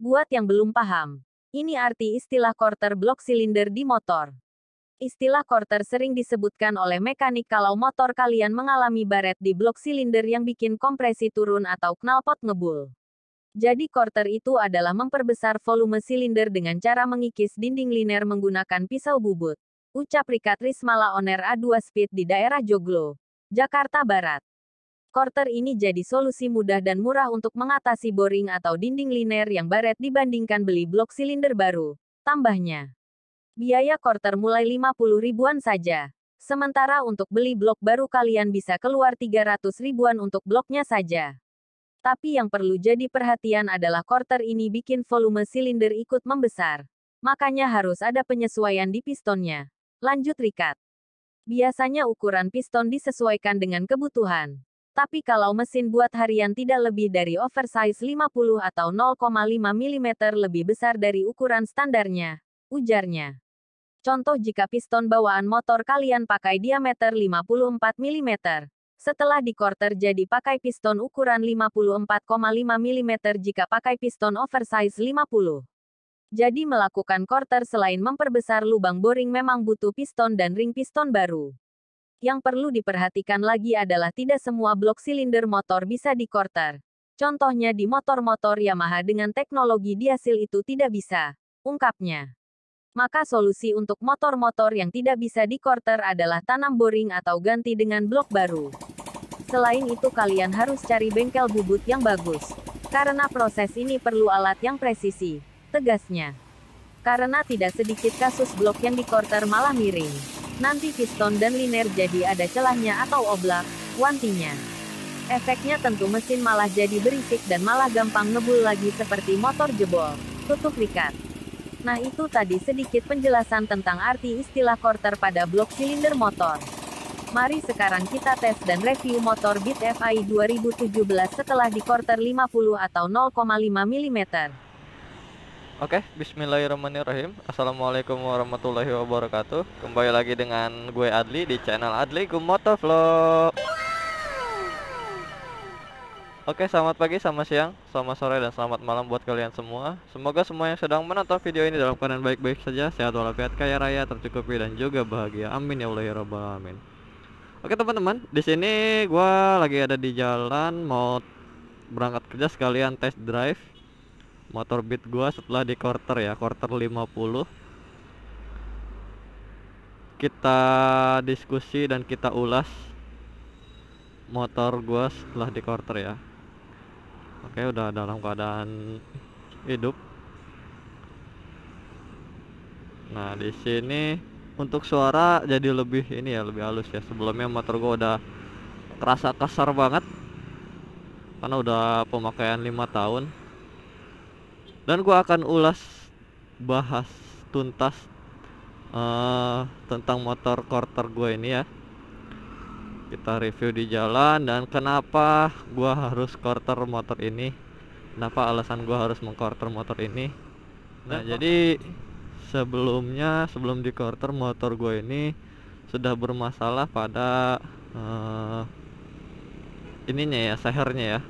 Buat yang belum paham, ini arti istilah quarter block silinder di motor. Istilah quarter sering disebutkan oleh mekanik kalau motor kalian mengalami baret di blok silinder yang bikin kompresi turun atau knalpot ngebul. Jadi quarter itu adalah memperbesar volume silinder dengan cara mengikis dinding liner menggunakan pisau bubut. Ucap Rikat Rismala Oner A2 Speed di daerah Joglo, Jakarta Barat. Quarter ini jadi solusi mudah dan murah untuk mengatasi boring atau dinding liner yang baret dibandingkan beli blok silinder baru. Tambahnya, biaya quarter mulai 50 ribuan saja. Sementara untuk beli blok baru kalian bisa keluar 300 ribuan untuk bloknya saja. Tapi yang perlu jadi perhatian adalah quarter ini bikin volume silinder ikut membesar. Makanya harus ada penyesuaian di pistonnya. Lanjut Rikat. Biasanya ukuran piston disesuaikan dengan kebutuhan. Tapi kalau mesin buat harian tidak lebih dari oversize 50 atau 0,5 mm lebih besar dari ukuran standarnya, ujarnya. Contoh jika piston bawaan motor kalian pakai diameter 54 mm. Setelah di quarter jadi pakai piston ukuran 54,5 mm jika pakai piston oversize 50. Jadi melakukan quarter selain memperbesar lubang boring memang butuh piston dan ring piston baru. Yang perlu diperhatikan lagi adalah tidak semua blok silinder motor bisa di quarter. Contohnya di motor-motor Yamaha dengan teknologi diasil itu tidak bisa, ungkapnya. Maka solusi untuk motor-motor yang tidak bisa di quarter adalah tanam boring atau ganti dengan blok baru. Selain itu kalian harus cari bengkel bubut yang bagus. Karena proses ini perlu alat yang presisi, tegasnya. Karena tidak sedikit kasus blok yang di quarter malah miring. Nanti piston dan liner jadi ada celahnya atau oblak, wantinya. Efeknya tentu mesin malah jadi berisik dan malah gampang ngebul lagi seperti motor jebol. Tutup Rikat. Nah itu tadi sedikit penjelasan tentang arti istilah quarter pada blok silinder motor. Mari sekarang kita tes dan review motor Beat FI 2017 setelah di quarter 50 atau 0,5 mm. Oke, bismillahirrahmanirrahim. Assalamualaikum warahmatullahi wabarakatuh. Kembali lagi dengan gue Adli di channel Adli Motovlog. Oke, selamat pagi, selamat siang, selamat sore, dan selamat malam buat kalian semua. Semoga semua yang sedang menonton video ini dalam keadaan baik-baik saja, sehat walafiat, kaya raya, tercukupi, dan juga bahagia. Amin ya Allah ya Rabbal alamin. Oke teman-teman, di sini gue lagi ada di jalan mau berangkat kerja sekalian test drive motor Beat gue setelah di quarter ya, quarter 50. Kita diskusi dan kita ulas motor gue setelah di quarter ya. Oke, udah dalam keadaan hidup. Nah, di sini untuk suara jadi lebih ini ya, lebih halus ya. Sebelumnya motor gue udah kerasa kasar banget karena udah pemakaian 5 tahun. Dan gue akan ulas, bahas tuntas tentang motor quarter gue ini ya. Kita review di jalan dan kenapa gua harus quarter motor ini, kenapa alasan gua harus mengquarter motor ini. Nah jadi sebelum di quarter motor gue ini sudah bermasalah pada ininya ya, sehernya ya.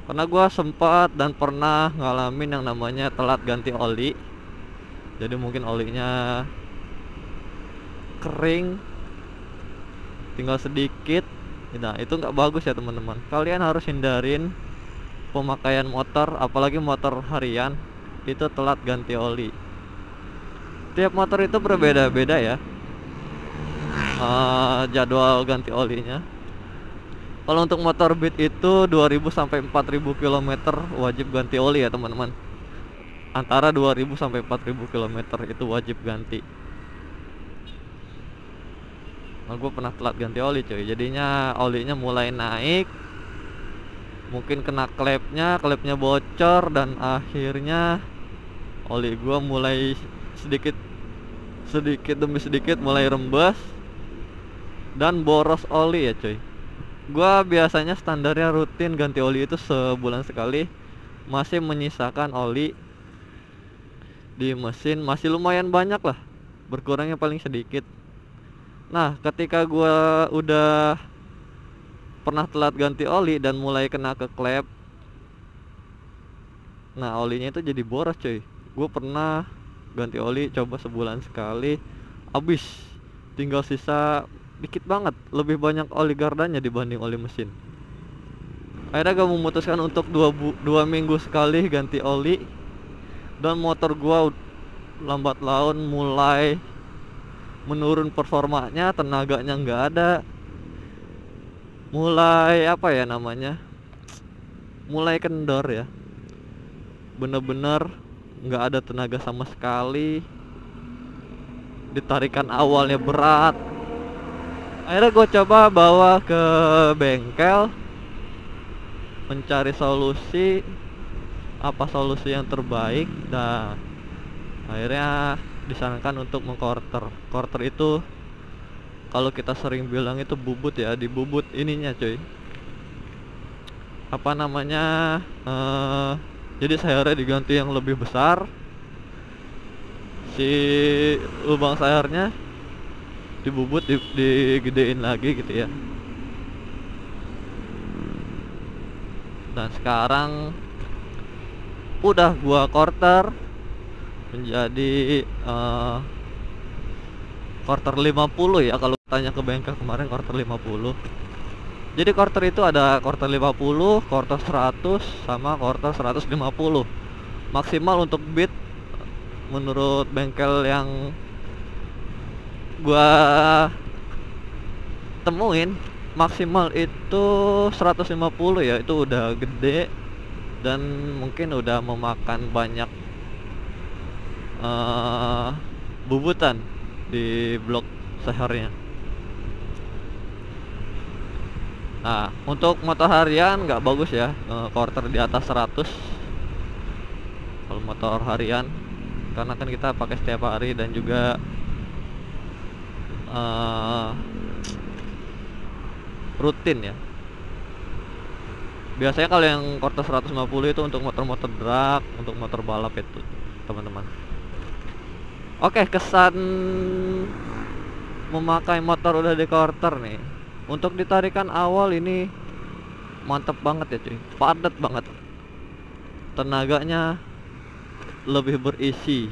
Karena gua sempat dan pernah ngalamin yang namanya telat ganti oli. Jadi mungkin olinya kering, tinggal sedikit. Nah itu nggak bagus ya teman-teman. Kalian harus hindarin pemakaian motor, apalagi motor harian itu telat ganti oli. Tiap motor itu berbeda-beda ya jadwal ganti olinya. Kalau untuk motor Beat itu 2000 sampai 4000 km wajib ganti oli ya teman-teman. Antara 2000 sampai 4000 km itu wajib ganti. Nah, gue pernah telat ganti oli cuy, jadinya olinya mulai naik, mungkin kena klepnya bocor, dan akhirnya oli gue mulai sedikit demi sedikit mulai rembes dan boros oli ya cuy. Gue biasanya standarnya rutin ganti oli itu sebulan sekali, masih menyisakan oli di mesin masih lumayan banyak lah, berkurangnya paling sedikit. Nah ketika gue udah pernah telat ganti oli dan mulai kena ke klep, Nah olinya itu jadi boros cuy. Gue pernah ganti oli coba sebulan sekali, habis, tinggal sisa dikit banget, lebih banyak oli gardanya dibanding oli mesin. Akhirnya gue memutuskan untuk 2 minggu sekali ganti oli, dan motor gua lambat laun mulai menurun performanya, tenaganya nggak ada, mulai apa ya namanya, mulai kendor ya, bener-bener nggak ada tenaga sama sekali, ditarikan awalnya berat. Akhirnya gue coba bawa ke bengkel, mencari solusi, apa solusi yang terbaik. Dan akhirnya disarankan untuk mengkorter. Korter itu kalau kita sering bilang itu bubut ya, di bubut ininya cuy, apa namanya, jadi sayurnya diganti yang lebih besar, si lubang sayurnya dibubut, digedein lagi gitu ya. Dan sekarang udah gua korter menjadi quarter 50 ya, kalau tanya ke bengkel kemarin quarter 50. Jadi quarter itu ada quarter 50, quarter 100 sama quarter 150. Maksimal untuk beat menurut bengkel yang gua temuin, maksimal itu 150 ya, itu udah gede dan mungkin udah memakan banyak bubutan di blok sehernya. Nah, untuk motor harian nggak bagus ya, quarter di atas 100 kalau motor harian, karena kan kita pakai setiap hari dan juga rutin ya. Biasanya kalau yang quarter 150 itu untuk motor-motor drag, untuk motor balap itu, teman-teman. Oke, kesan memakai motor udah di quarter nih. Untuk ditarikan awal ini mantep banget ya cuy, padat banget, tenaganya lebih berisi,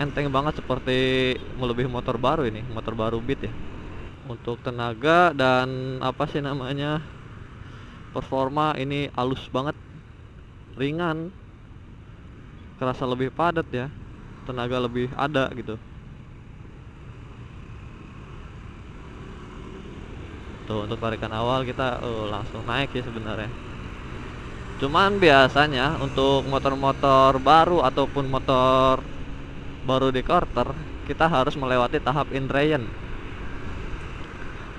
enteng banget, seperti melebihi motor baru ini, motor baru Beat ya. Untuk tenaga dan apa sih namanya, performa ini halus banget, ringan, kerasa lebih padat ya, tenaga lebih ada gitu. Tuh untuk tarikan awal kita langsung naik ya sebenarnya. Cuman biasanya untuk motor-motor baru ataupun motor baru di quarter, kita harus melewati tahap indrayan.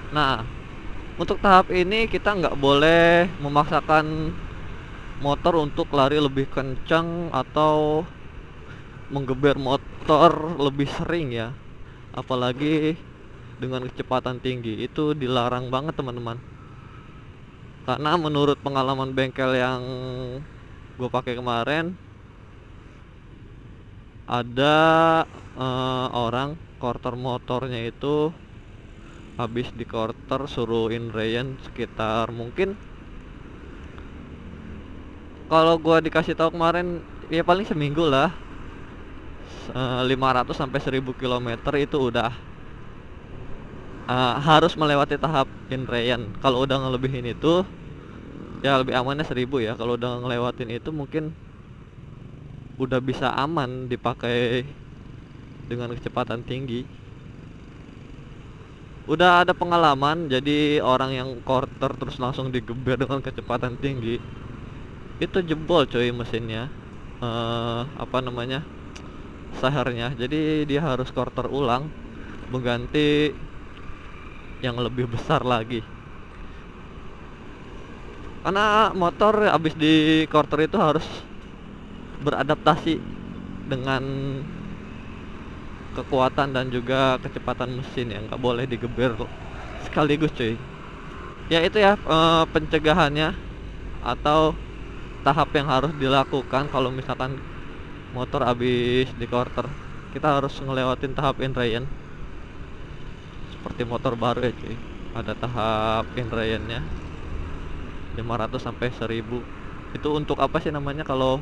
Nah, untuk tahap ini kita nggak boleh memaksakan motor untuk lari lebih kencang atau menggeber motor lebih sering ya, apalagi dengan kecepatan tinggi. Itu dilarang banget teman-teman, karena menurut pengalaman bengkel yang gue pakai kemarin, ada orang quarter motornya itu habis di quarter suruh indrayan sekitar, mungkin kalau gua dikasih tahu kemarin ya paling seminggu lah, 500 sampai 1000 km itu udah harus melewati tahap indrayan. Kalau udah ngelebihin itu ya lebih amannya 1000 ya. Kalau udah ngelewatin itu mungkin udah bisa aman dipakai dengan kecepatan tinggi. Udah ada pengalaman, jadi orang yang quarter terus langsung digeber dengan kecepatan tinggi, itu jebol coy mesinnya, apa namanya, sehernya. Jadi dia harus quarter ulang, mengganti yang lebih besar lagi, karena motor habis di quarter itu harus beradaptasi dengan kekuatan dan juga kecepatan mesin yang nggak boleh digeber sekaligus cuy. Ya itu ya pencegahannya atau tahap yang harus dilakukan kalau misalkan motor habis di quarter. Kita harus ngelewatin tahap indrayan seperti motor baru ya cuy, ada tahap indrayannya. 500 sampai 1000. Itu untuk apa sih namanya kalau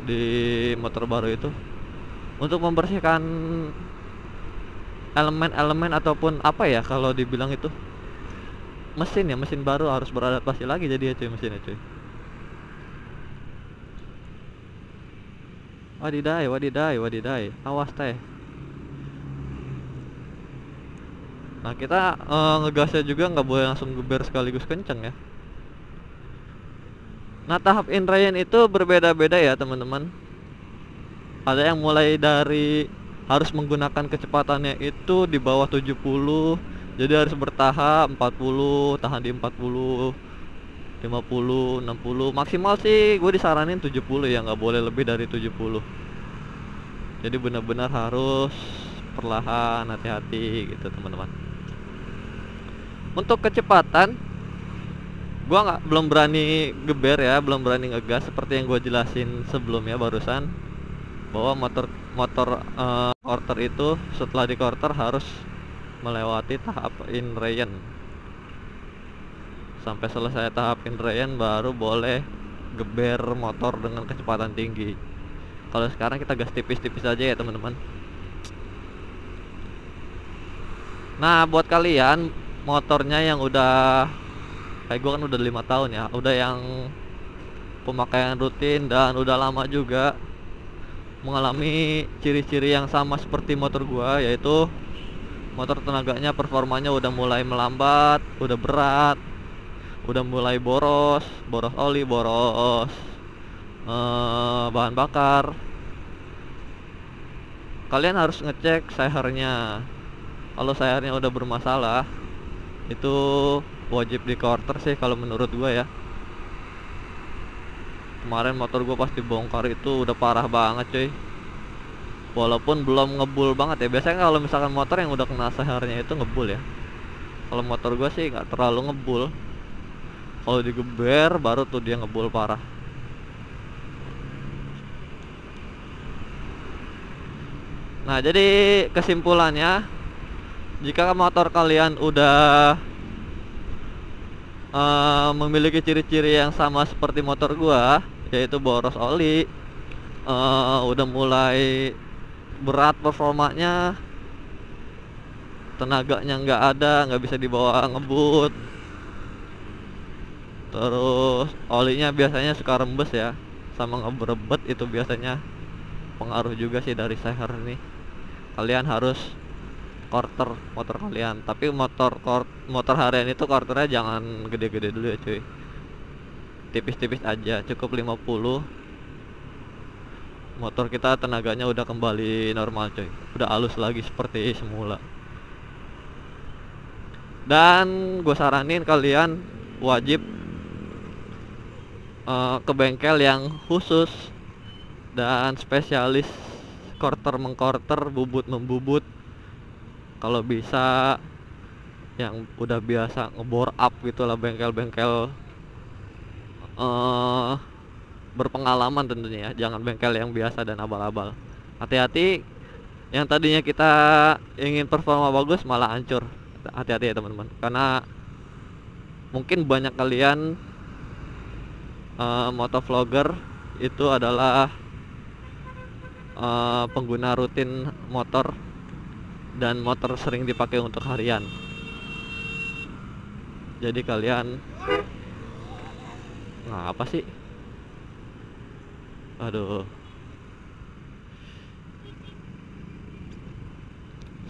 di motor baru itu? Untuk membersihkan elemen-elemen ataupun apa ya kalau dibilang itu? Mesin ya, mesin baru harus beradaptasi lagi jadi ya cuy mesinnya cuy. Wadidai, wadidai, wadidai. Awas teh. Nah kita ngegasnya juga nggak boleh langsung geber sekaligus kenceng ya. Nah tahap inrayan itu berbeda-beda ya teman-teman. Ada yang mulai dari harus menggunakan kecepatannya itu di bawah 70. Jadi harus bertahap 40, tahan di 40, 50, 60. Maksimal sih gue disaranin 70 ya, nggak boleh lebih dari 70. Jadi benar-benar harus perlahan, hati-hati gitu teman-teman. Untuk kecepatan gua belum berani geber ya, belum berani ngegas seperti yang gue jelasin sebelumnya barusan, bahwa motor quarter itu setelah di quarter harus melewati tahap inrayan. Sampai selesai tahap inrayan baru boleh geber motor dengan kecepatan tinggi. Kalau sekarang kita gas tipis-tipis aja ya teman-teman. Nah buat kalian motornya yang udah kayak gue kan udah 5 tahun ya, udah yang pemakaian rutin dan udah lama juga mengalami ciri-ciri yang sama seperti motor gua, yaitu motor tenaganya, performanya udah mulai melambat, udah berat, udah mulai boros oli, boros bahan bakar. Kalian harus ngecek sayharnya. Kalau sayharnya udah bermasalah, itu wajib di quarter sih kalau menurut gua ya. Kemarin motor gue pas dibongkar itu udah parah banget cuy. Walaupun belum ngebul banget ya. Biasanya kalau misalkan motor yang udah kena seharnya itu ngebul ya. Kalau motor gue sih nggak terlalu ngebul. Kalau digeber baru tuh dia ngebul parah. Nah jadi kesimpulannya, jika motor kalian udah memiliki ciri-ciri yang sama seperti motor gua, yaitu boros oli, udah mulai berat performanya, tenaganya nggak ada, nggak bisa dibawa ngebut, terus olinya biasanya suka rembes ya, sama ngeberebet, itu biasanya pengaruh juga sih dari seher nih. Kalian harus quarter motor kalian, tapi motor harian itu quarternya jangan gede-gede dulu ya cuy, tipis-tipis aja, cukup 50. Motor kita tenaganya udah kembali normal cuy, udah halus lagi seperti semula. Dan gue saranin kalian wajib ke bengkel yang khusus dan spesialis quarter mengquarter, bubut membubut. Kalau bisa yang udah biasa ngebor up gitulah, bengkel-bengkel berpengalaman tentunya ya, jangan bengkel yang biasa dan abal-abal. Hati-hati, yang tadinya kita ingin performa bagus malah hancur. Hati-hati ya teman-teman, karena mungkin banyak kalian motovlogger itu adalah pengguna rutin motor, dan motor sering dipakai untuk harian. Jadi kalian apa sih? Aduh.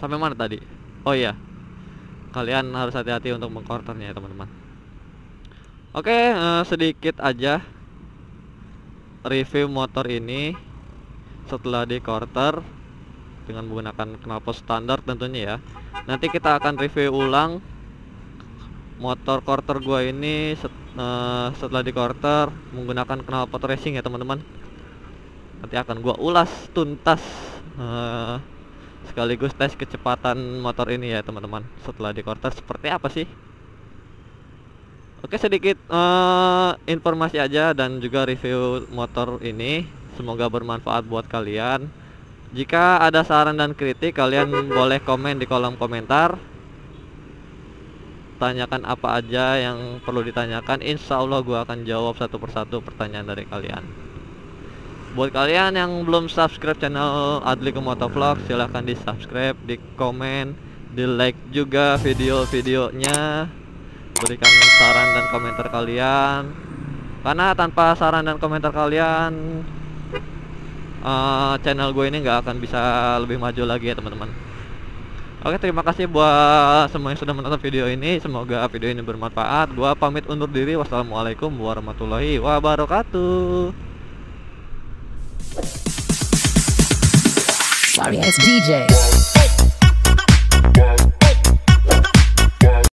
Sampai mana tadi? Oh iya. Kalian harus hati-hati untuk mengquarternya ya teman-teman. Oke, sedikit aja review motor ini setelah di quarter dengan menggunakan knalpot standar tentunya ya. Nanti kita akan review ulang motor quarter gua ini setelah di quarter menggunakan knalpot racing ya teman-teman. Nanti akan gua ulas tuntas, sekaligus tes kecepatan motor ini ya teman-teman setelah di quarter seperti apa sih. Oke, sedikit informasi aja dan juga review motor ini, semoga bermanfaat buat kalian. Jika ada saran dan kritik, kalian boleh komen di kolom komentar. tanyakan apa aja yang perlu ditanyakan. Insya Allah gue akan jawab satu persatu pertanyaan dari kalian. Buat kalian yang belum subscribe channel Adli ke Motovlog, silahkan di subscribe, di komen, di like juga video-videonya. Berikan saran dan komentar kalian, karena tanpa saran dan komentar kalian channel gue ini nggak akan bisa lebih maju lagi ya teman-teman. Oke, terima kasih buat semua yang sudah menonton video ini. Semoga video ini bermanfaat. Gua pamit undur diri. Wassalamualaikum warahmatullahi wabarakatuh. Sorry, it's DJ.